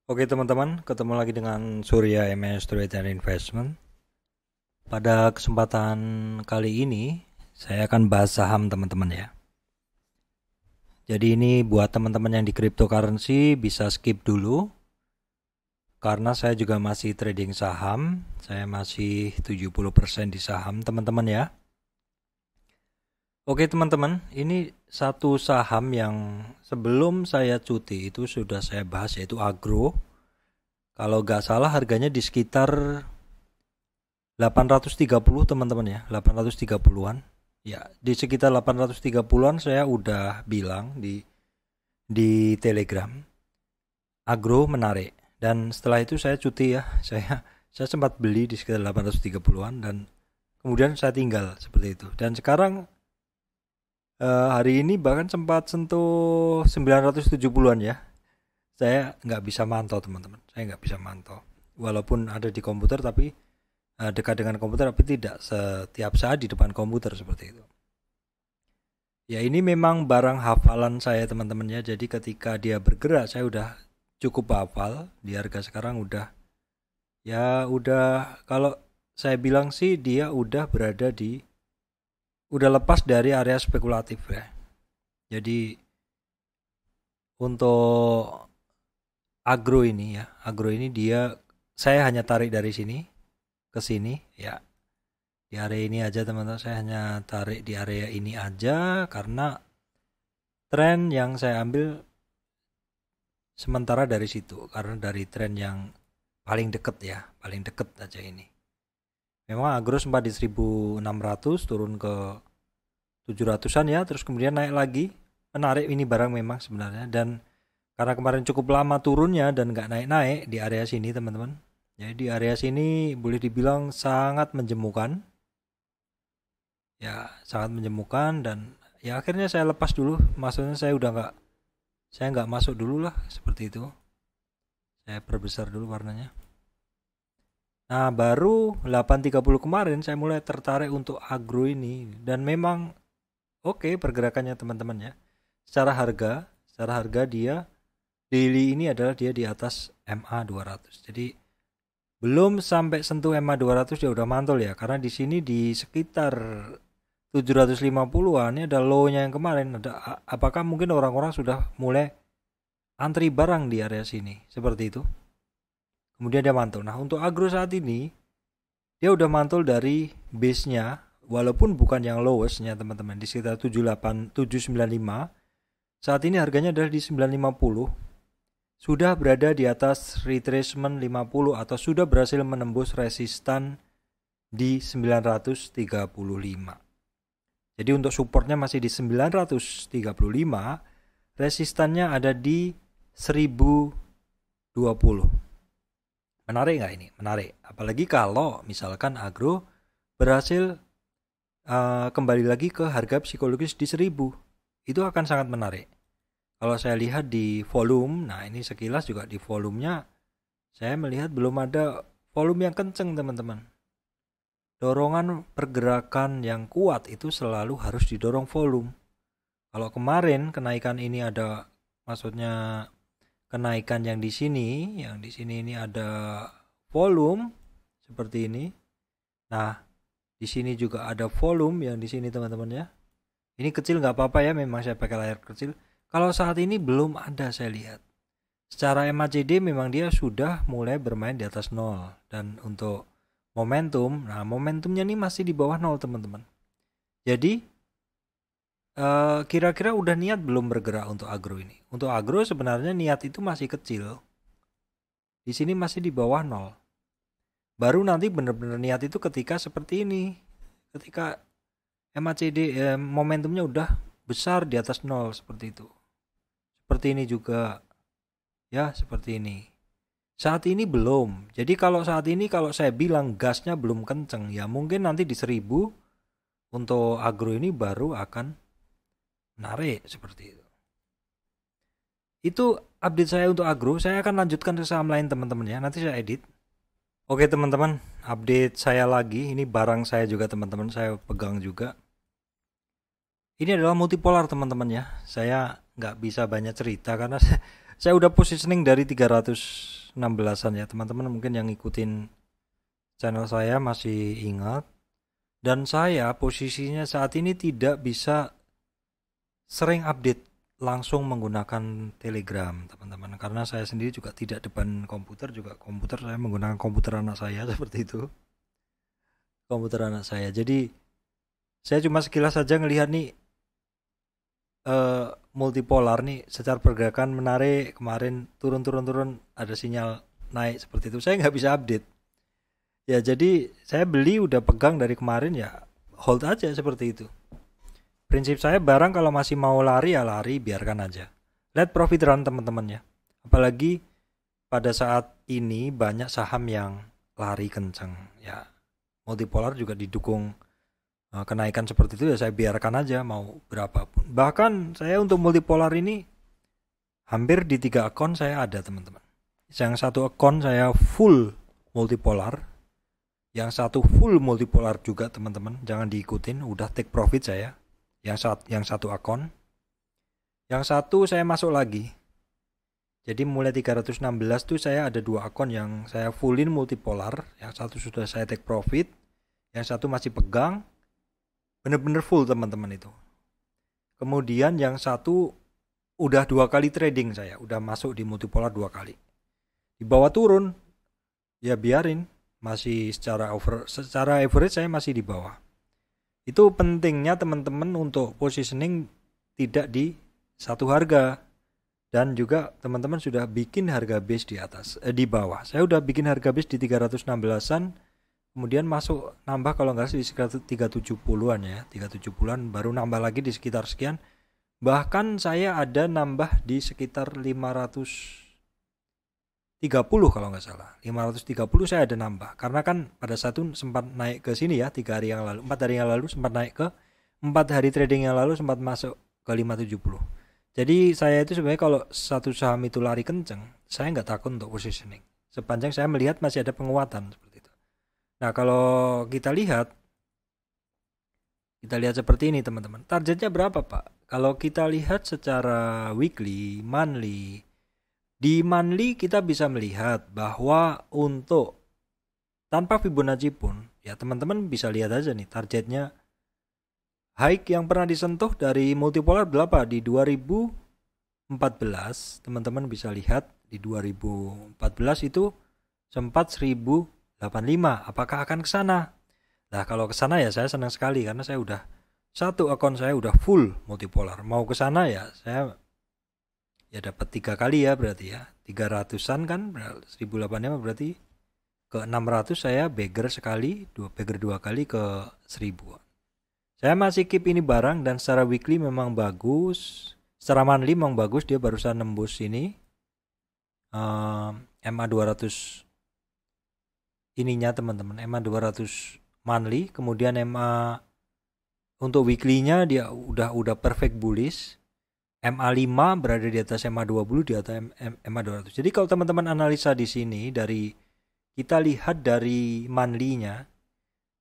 Oke teman-teman, ketemu lagi dengan Surya MS Trade and Investment. Pada kesempatan kali ini, saya akan bahas saham teman-teman ya. Jadi ini buat teman-teman yang di cryptocurrency bisa skip dulu. Karena saya juga masih trading saham, saya masih 70% di saham teman-teman ya. Oke teman-teman, ini satu saham yang sebelum saya cuti itu sudah saya bahas, yaitu Agro. Kalau nggak salah harganya di sekitar 830 teman-teman ya, 830-an. Ya, di sekitar 830-an saya udah bilang di Telegram. Agro menarik. Dan setelah itu saya cuti ya. Saya sempat beli di sekitar 830-an dan kemudian saya tinggal seperti itu. Dan sekarang hari ini bahkan sempat sentuh 970-an ya. Saya nggak bisa mantau teman-teman. Saya nggak bisa mantau. Walaupun ada di komputer tapi dekat dengan komputer tapi tidak setiap saat di depan komputer seperti itu. Ya ini memang barang hafalan saya teman-teman ya. Jadi ketika dia bergerak saya udah cukup hafal. Di harga sekarang udah kalau saya bilang sih dia udah lepas dari area spekulatif ya. Jadi untuk agro ini saya hanya tarik dari sini ke sini ya. Di area ini aja teman-teman, saya hanya tarik di area ini aja karena tren yang saya ambil sementara dari situ, karena dari tren yang paling deket ya, paling deket aja ini. Memang agro sempat di 1600 turun ke 700-an ya, terus kemudian naik lagi. Menarik ini barang memang sebenarnya, dan karena kemarin cukup lama turunnya dan nggak naik-naik di area sini teman-teman. Jadi di area sini boleh dibilang sangat menjemukan. Ya sangat menjemukan dan ya akhirnya saya lepas dulu, maksudnya saya nggak masuk dulu lah seperti itu. Saya perbesar dulu warnanya. Nah baru 830 kemarin saya mulai tertarik untuk agro ini dan memang oke pergerakannya teman-teman ya. Secara harga dia daily ini adalah dia di atas MA 200. Jadi belum sampai sentuh MA 200 dia udah mantul ya, karena di sini di sekitar 750-an ini ada low-nya yang kemarin. Apakah mungkin orang-orang sudah mulai antri barang di area sini seperti itu. Kemudian dia mantul. Nah, untuk agro saat ini dia udah mantul dari base-nya, walaupun bukan yang lowest-nya teman-teman, di sekitar 795. Saat ini harganya adalah di 950. Sudah berada di atas retracement 50 atau sudah berhasil menembus resistan di 935. Jadi untuk supportnya masih di 935, resistannya ada di 1020. Menarik nggak ini? Menarik. Apalagi kalau misalkan agro berhasil kembali lagi ke harga psikologis di 1000. Itu akan sangat menarik. Kalau saya lihat di volume, nah ini sekilas juga di volumenya, saya melihat belum ada volume yang kenceng teman-teman. Dorongan pergerakan yang kuat itu selalu harus didorong volume. Kalau kemarin kenaikan ini ada, maksudnya kenaikan yang di sini ini ada volume seperti ini. Nah, di sini juga ada volume yang di sini teman-teman ya. Ini kecil nggak apa-apa ya, memang saya pakai layar kecil. Kalau saat ini belum ada saya lihat. Secara MACD memang dia sudah mulai bermain di atas 0. Dan untuk momentum, nah momentumnya ini masih di bawah 0 teman-teman. Jadi kira-kira udah niat belum bergerak untuk agro ini? Untuk agro sebenarnya niat itu masih kecil. Di sini masih di bawah 0. Baru nanti benar-benar niat itu ketika seperti ini. Ketika MACD momentumnya udah besar di atas 0 seperti itu. Seperti ini juga. Ya, seperti ini. Saat ini belum. Jadi kalau saat ini kalau saya bilang gasnya belum kenceng, ya mungkin nanti di 1000 untuk agro ini baru akan menarik seperti itu. Itu update saya untuk agro. Saya akan lanjutkan ke saham lain teman-teman ya. Nanti saya edit. Oke teman-teman, update saya lagi. Ini barang saya juga teman-teman, saya pegang juga. Ini adalah multipolar teman-teman ya. Saya nggak bisa banyak cerita karena Saya udah positioning dari 316-an ya. Teman-teman mungkin yang ngikutin channel saya masih ingat. Dan saya posisinya saat ini tidak bisa sering update langsung menggunakan Telegram, teman-teman. Karena saya sendiri juga tidak depan komputer, juga komputer saya menggunakan komputer anak saya seperti itu. Komputer anak saya. Jadi saya cuma sekilas saja ngelihat nih multipolar nih secara pergerakan menarik, kemarin turun ada sinyal naik seperti itu. Saya nggak bisa update. Ya jadi saya beli udah pegang dari kemarin ya hold aja seperti itu. Prinsip saya barang kalau masih mau lari ya lari, biarkan aja. Let profit run teman-teman ya. Apalagi pada saat ini banyak saham yang lari kenceng ya. Multipolar juga didukung kenaikan seperti itu ya saya biarkan aja mau berapapun. Bahkan saya untuk multipolar ini hampir di 3 akun saya ada teman-teman. Yang satu akun saya full multipolar, yang satu full multipolar juga teman-teman, jangan diikutin, udah take profit saya. Yang satu akun, yang satu saya masuk lagi. Jadi mulai 316 tuh saya ada 2 akun yang saya fullin multipolar, yang satu sudah saya take profit, yang satu masih pegang, bener-bener full teman-teman itu. Kemudian yang satu udah 2 kali trading saya, udah masuk di multipolar 2 kali. Di bawah turun, ya biarin, masih secara average saya masih di bawah. Itu pentingnya teman-teman untuk positioning tidak di satu harga, dan juga teman-teman sudah bikin harga base di atas, di bawah. Saya udah bikin harga base di 316-an, kemudian masuk nambah kalau nggak salah di sekitar 370-an ya, 370-an baru nambah lagi di sekitar sekian. Bahkan saya ada nambah di sekitar 530 kalau nggak salah. 530 saya ada nambah. Karena kan pada saat itu sempat naik ke sini ya 4 hari yang lalu sempat naik ke 4 hari trading yang lalu sempat masuk ke 570. Jadi saya itu sebenarnya kalau satu saham itu lari kenceng, saya nggak takut untuk positioning. Sepanjang saya melihat masih ada penguatan seperti itu. Nah kalau kita lihat seperti ini teman-teman. Targetnya berapa Pak? Kalau kita lihat secara weekly, monthly, di monthly kita bisa melihat bahwa untuk tanpa Fibonacci pun ya teman-teman bisa lihat aja nih targetnya high yang pernah disentuh dari multipolar berapa di 2014. Teman-teman bisa lihat di 2014 itu sempat 1085. Apakah akan ke sana? Nah kalau ke sana ya saya senang sekali karena saya udah satu akun saya udah full multipolar. Mau ke sana ya saya ya dapat 3 kali ya berarti ya 300-an kan 1085 berarti ke 600 saya beggar sekali, beggar 2 kali ke 1000. Saya masih keep ini barang dan secara weekly memang bagus, secara monthly memang bagus, dia barusan nembus ini MA 200 ininya teman-teman, MA 200 monthly, kemudian MA untuk weekly-nya dia udah perfect bullish. MA5 berada di atas MA20 di atas MA200. Jadi kalau teman-teman analisa di sini dari kita lihat dari monthly-nya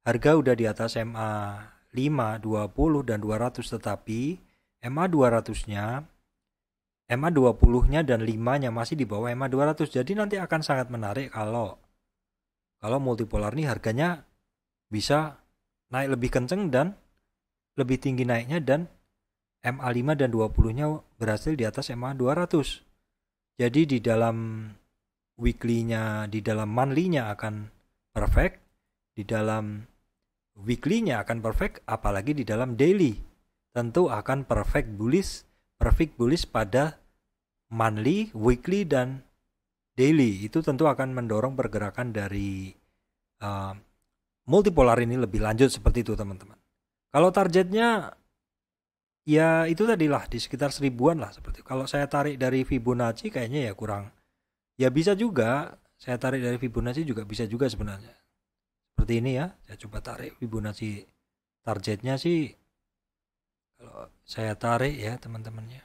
harga udah di atas MA5, 20 dan 200 tetapi MA200-nya, MA20-nya dan 5-nya masih di bawah MA200. Jadi nanti akan sangat menarik kalau multipolar nih harganya bisa naik lebih kenceng dan lebih tinggi naiknya dan MA5 dan 20-nya berhasil di atas MA200. Jadi di dalam weekly-nya, di dalam monthly-nya akan perfect, di dalam weekly-nya akan perfect, apalagi di dalam daily. Tentu akan perfect bullish pada monthly, weekly, dan daily. Itu tentu akan mendorong pergerakan dari multipolar ini lebih lanjut seperti itu teman-teman. Kalau targetnya ya itu tadilah di sekitar 1000-an lah seperti itu. Kalau saya tarik dari Fibonacci kayaknya ya kurang. Ya bisa juga, saya tarik dari Fibonacci juga bisa juga sebenarnya. Seperti ini ya, saya coba tarik Fibonacci targetnya sih. Kalau saya tarik ya teman-temannya.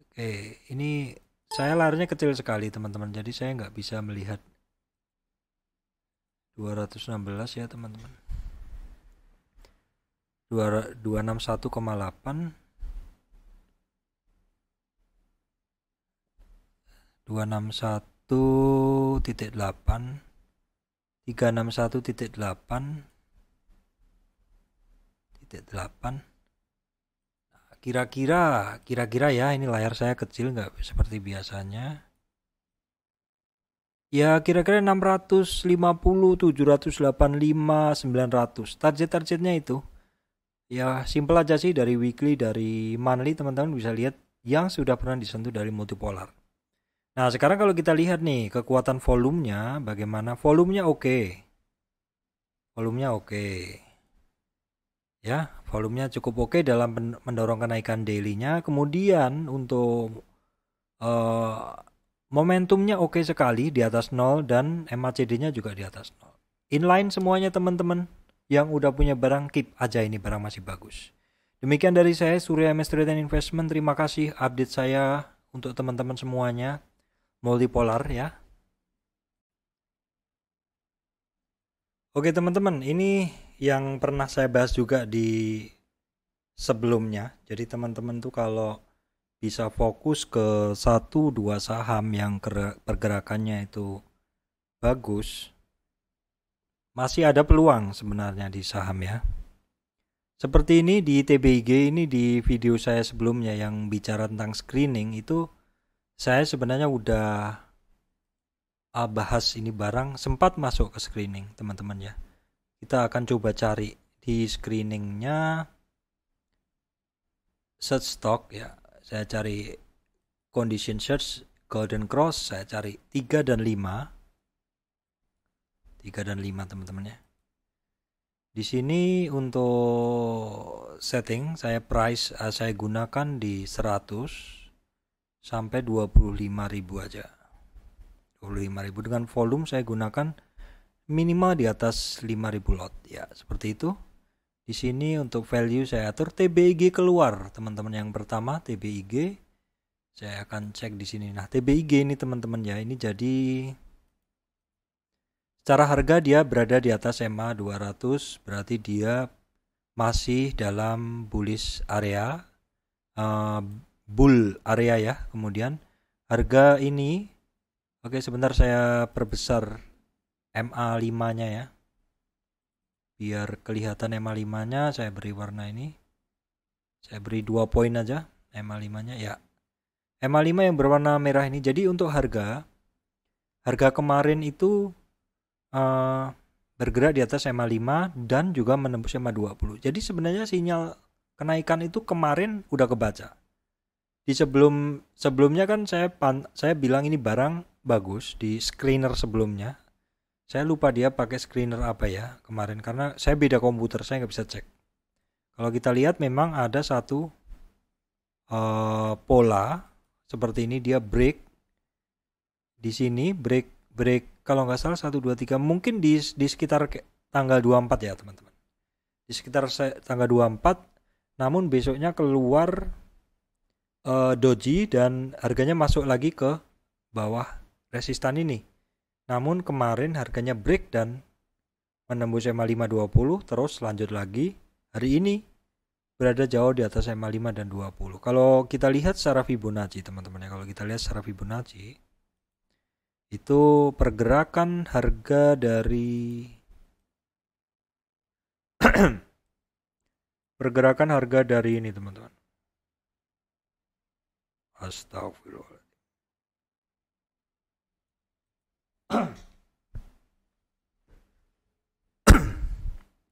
Oke, ini saya larinya kecil sekali teman-teman. Jadi saya nggak bisa melihat 216 ya teman-teman. 261,8 261.8, 361.8. Kira-kira ya, ini layar saya kecil nggak seperti biasanya. Ya kira-kira 650, 785, 900. Target-targetnya itu. Ya simple aja sih, dari weekly, dari monthly teman-teman bisa lihat yang sudah pernah disentuh dari multipolar. Nah sekarang kalau kita lihat nih kekuatan volumenya, bagaimana? Volumenya oke. Volumenya oke. Ya, volumenya cukup oke dalam mendorong kenaikan daily-nya. Kemudian untuk momentumnya oke sekali di atas 0 dan MACD-nya juga di atas 0. Inline semuanya teman-teman. Yang udah punya barang, keep aja, ini barang masih bagus. Demikian dari saya, Surya MS Trade and Investment. Terima kasih update saya untuk teman-teman semuanya. Multipolar ya. Oke teman-teman, ini yang pernah saya bahas juga di sebelumnya. Jadi teman-teman tuh kalau bisa fokus ke 1-2 saham yang pergerakannya itu bagus, masih ada peluang sebenarnya di saham ya. Seperti ini di TBIG, ini di video saya sebelumnya yang bicara tentang screening, itu saya sebenarnya udah bahas ini barang, sempat masuk ke screening teman-teman ya. Kita akan coba cari di screeningnya search stock ya. Saya cari condition search golden cross, saya cari 3 dan 5. 3 dan 5 teman-teman ya. Di sini untuk setting saya price saya gunakan di 100 sampai 25.000 aja. 25.000 dengan volume saya gunakan minimal di atas 5.000 lot ya, seperti itu. Di sini untuk value saya atur TBIG keluar, teman-teman. Yang pertama TBIG saya akan cek di sini. Nah, TBIG ini teman-teman ya, ini jadi secara harga dia berada di atas MA 200, berarti dia masih dalam bullish area, bull area ya. Kemudian harga ini, oke sebentar saya perbesar MA 5-nya ya. Biar kelihatan MA 5-nya, saya beri warna ini. Saya beri 2 poin aja MA 5-nya ya. MA 5 yang berwarna merah ini. Jadi untuk harga kemarin itu bergerak di atas MA 5 dan juga menembus MA 20. Jadi sebenarnya sinyal kenaikan itu kemarin udah kebaca. Di sebelumnya kan saya bilang ini barang bagus di screener sebelumnya. Saya lupa dia pakai screener apa ya kemarin, karena saya beda komputer, saya nggak bisa cek. Kalau kita lihat memang ada satu pola seperti ini, dia break di sini, break kalau nggak salah 1, 2, 3, mungkin di sekitar tanggal 24 ya teman-teman. Di sekitar tanggal 24, namun besoknya keluar doji dan harganya masuk lagi ke bawah resistan ini. Namun kemarin harganya break dan menembus MA 520, terus lanjut lagi. Hari ini berada jauh di atas MA 5 dan 20. Kalau kita lihat secara Fibonacci teman-teman ya, kalau kita lihat secara Fibonacci, itu pergerakan harga dari ini teman-teman. Astagfirullah.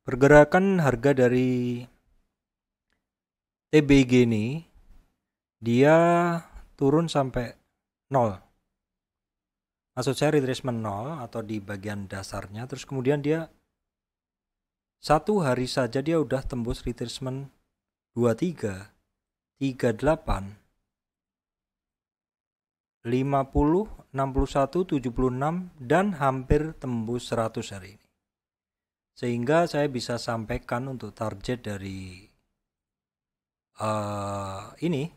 Pergerakan harga dari TBG ini, dia turun sampai 0. Maksud saya retracement 0 atau di bagian dasarnya. Terus kemudian dia satu hari saja dia udah tembus retracement 23, 38, 50, 61, 76 dan hampir tembus 100 hari ini. Sehingga saya bisa sampaikan untuk target dari ini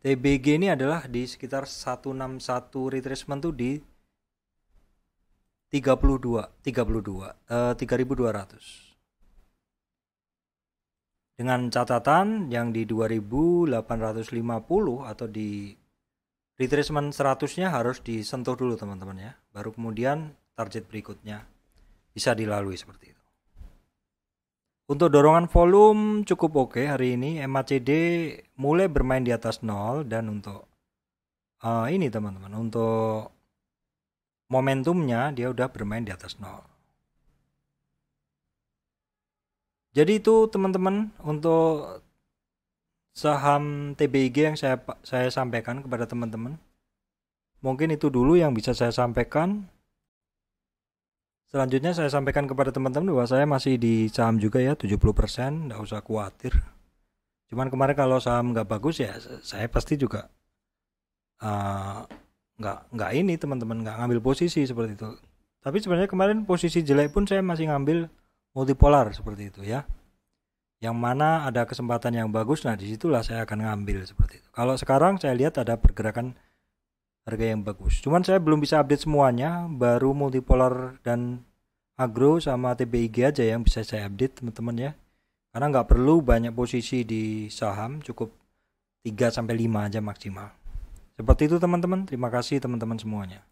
TBG ini adalah di sekitar 161, retracement tuh di 3.200 dengan catatan yang di 2.850 atau di retracement 100-nya harus disentuh dulu teman-teman ya, baru kemudian target berikutnya bisa dilalui seperti itu. Untuk dorongan volume cukup oke hari ini, MACD mulai bermain di atas 0, dan untuk ini teman-teman, untuk momentumnya dia udah bermain di atas 0. Jadi itu teman-teman untuk saham TBIG yang saya sampaikan kepada teman-teman. Mungkin itu dulu yang bisa saya sampaikan. Selanjutnya saya sampaikan kepada teman-teman bahwa saya masih di saham juga ya, 70%, nggak usah khawatir. Cuman kemarin kalau saham nggak bagus ya saya pasti juga nggak ini teman-teman, nggak ngambil posisi seperti itu. Tapi sebenarnya kemarin posisi jelek pun saya masih ngambil multipolar seperti itu ya. Yang mana ada kesempatan yang bagus, nah disitulah saya akan ngambil seperti itu. Kalau sekarang saya lihat ada pergerakan harga yang bagus. Cuman saya belum bisa update semuanya, baru multipolar dan agro sama TBIG aja yang bisa saya update teman-teman ya. Karena nggak perlu banyak posisi di saham, cukup 3-5 aja maksimal. Seperti itu teman-teman, terima kasih teman-teman semuanya.